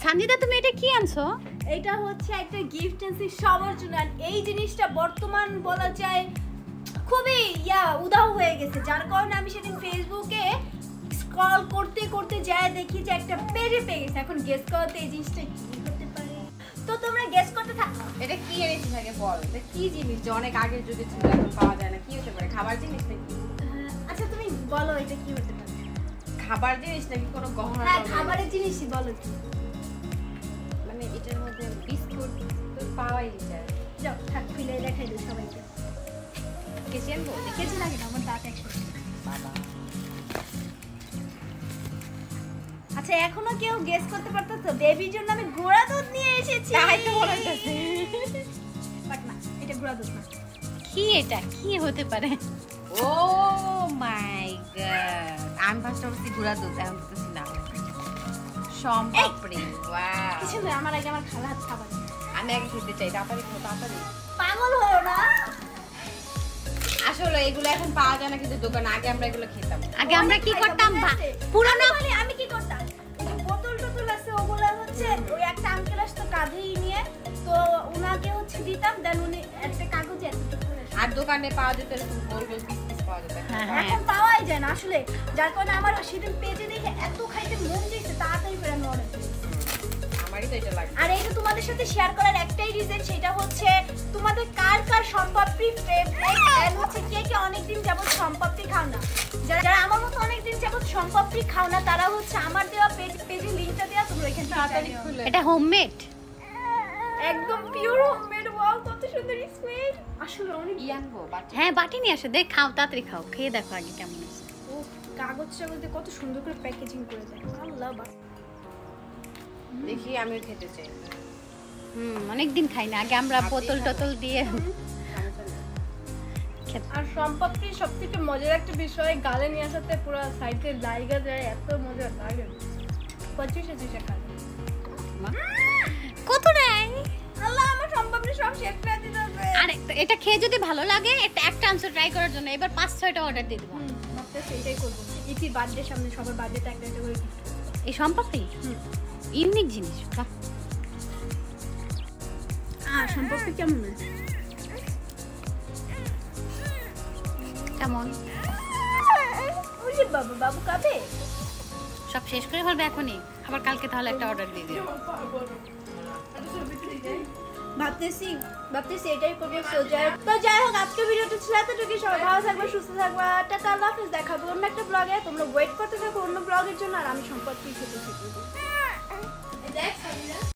সঞ্জিতা তুমি এটা কি আনছো? এটা হচ্ছে একটা গিফট আনছি সবার জন্য। আর এই জিনিসটা বর্তমান বলা যায় খুবই উদাও হয়ে গেছে, যার কারণে আমি সেদিন ফেসবুকে স্ক্রল করতে করতে যায় দেখি যে একটা পেজে পেয়ে গেছে। এখন গেস করতে এই জিনিসটা কি হতে পারে, তো তোমরা গেস করতে থাকো। এটা কি এনেছিস আগে বল, এটা কি জিনিস যে অনেক আগের যুগে ছিল এখন পাওয়া যায় না? কি হতে পারে? খাবার জিনিস নাকি? আচ্ছা তুমি বলো এটা কি হতে পারে। খাবার জিনিস নাকি কোনো গহনা? হ্যাঁ খাবারের জিনিসই বলো কি। মানে এটার মধ্যে বিস্কুট তো পাওয়াই যায়। যাও থাক খুলে দেখাই দিই সবাইকে। কেচি আনবো? দেখেছি না কেন আমার দাঁত একসাথে। বাবা আচ্ছা এখনো কেউ গেস করতে পারতেছো? বেবির জন্য আমি গুঁড়া দুধ নিয়ে এসেছি। তাই তো মনে হচ্ছে। বাট না, এটা গুঁড়া দুধ না। কি এটা কি হতে পারে? ও মাই গড, আমি ফার্স্ট অবশ্যই গুঁড়া দুধ এখন বুঝতেছি না। সম্পাপড়ি, ওয়াও। কিছু না, আমার আগে আমার খালা হাত খাবার। আমি আগে খেতে চাই, তাড়াতাড়ি খাও তাড়াতাড়ি। পাগল হলো না। আসলে এগুলো এখন পাওয়া যায় না কিন্তু দোকানে, আগে আমরা এগুলো খেতাম। আগে আমরা কি করতাম? পুরানো আমি কি করতাম, বোতল টোতল আছে ওগুলা হচ্ছে ওই একটা আঙ্কেল আসতো কাঁধেই নিয়ে, তো উনাকে হচ্ছে দিতাম, দেন উনি একটা কাগজে এতটুকু করে আর দোকানে পাওয়া যেত এরকম গোল গোল পিস পিস পাওয়া যেত। এখন পাওয়াই যায় না আসলে, যার কারণে আমার সেদিন পেজে দেখে এত খাইতে মন চাইছে তাড়াতাড়ি করে আমি অর্ডার দিয়েছি। আমারই তো এটা লাগে। আর এইটা তোমাদের সাথে শেয়ার করার একটাই রিজন, সেটা হচ্ছে তোমাদের কার কার সম্পাপড়ি ফেভারিট, এন্ড হচ্ছে কে কে অনেকদিন যাবত সম্পাপড়ি খাও না। যারা আমার মতো অনেকদিন যাবত সম্পাপড়ি খাও না তারা হচ্ছে আমার দেওয়া পেজে লিংকটা দেওয়া, তোমরা এখানে তাড়াতাড়ি খুলে। এটা হোমমেড, একদম পিওর হোমমেড। ওয়াও কত সুন্দর স্মেল। আসলে অনেক আনবো বাটি? হ্যাঁ বাটি নিয়ে আসো, দেখ খাও তাড়াতাড়ি খাও, খেয়ে দেখো আগে কেমন আছে। ও কাগজ টাগজে কত সুন্দর করে প্যাকেজিং করে দেয়। আল্লাহ বাহ। দেখি আমিও খেতে চাই। অনেকদিন খাই না, আগে আমরা বোতল টোতল দিয়ে আর সম্পাপড়ি সবথেকে মজার একটা বিষয়, গালে নিয়ে আসাতে পুরো সাইডে লাইগা যায়, এত মজা লাগে। 25 খায়। কত নেয়? আল্লাহ আমার সম্পাপড়ি সব শেষ করে দিতে হবে। আর এটা খেয়ে যদি ভালো লাগে একটা আনসার ট্রাই করার জন্য এবার 5-6টা অর্ডার দিয়ে দেবো। ভাবতে সেইটাই করবো। ইতি বার্থডে সামনে, সবার বার্থডেতে একটা একটা করে গিফট করবো। এই সম্পাপড়ি ইউনিক জিনিস। বাহ সম্পাপড়ি কেমন? কেমন? ওরে বাবা, বাবু কাবে সব শেষ করে ফেলবে এখনই, আবার কালকে তাহলে একটা অর্ডার দিয়ে দিও। ভাবতেছি এটাই করবো। তো যাই হোক আজকে ভিডিওটা ছিল এতটুকু। সবাই ভালো থাকবে, সুস্থ থাকবে। টাটা, আল্লাহ হাফেজ। দেখাবো অন্য একটা ব্লগে। তোমরা ওয়েট করতে থাকো অন্য ব্লগের জন্য, আর আমি সম্পর্কে খেতে থাকবো।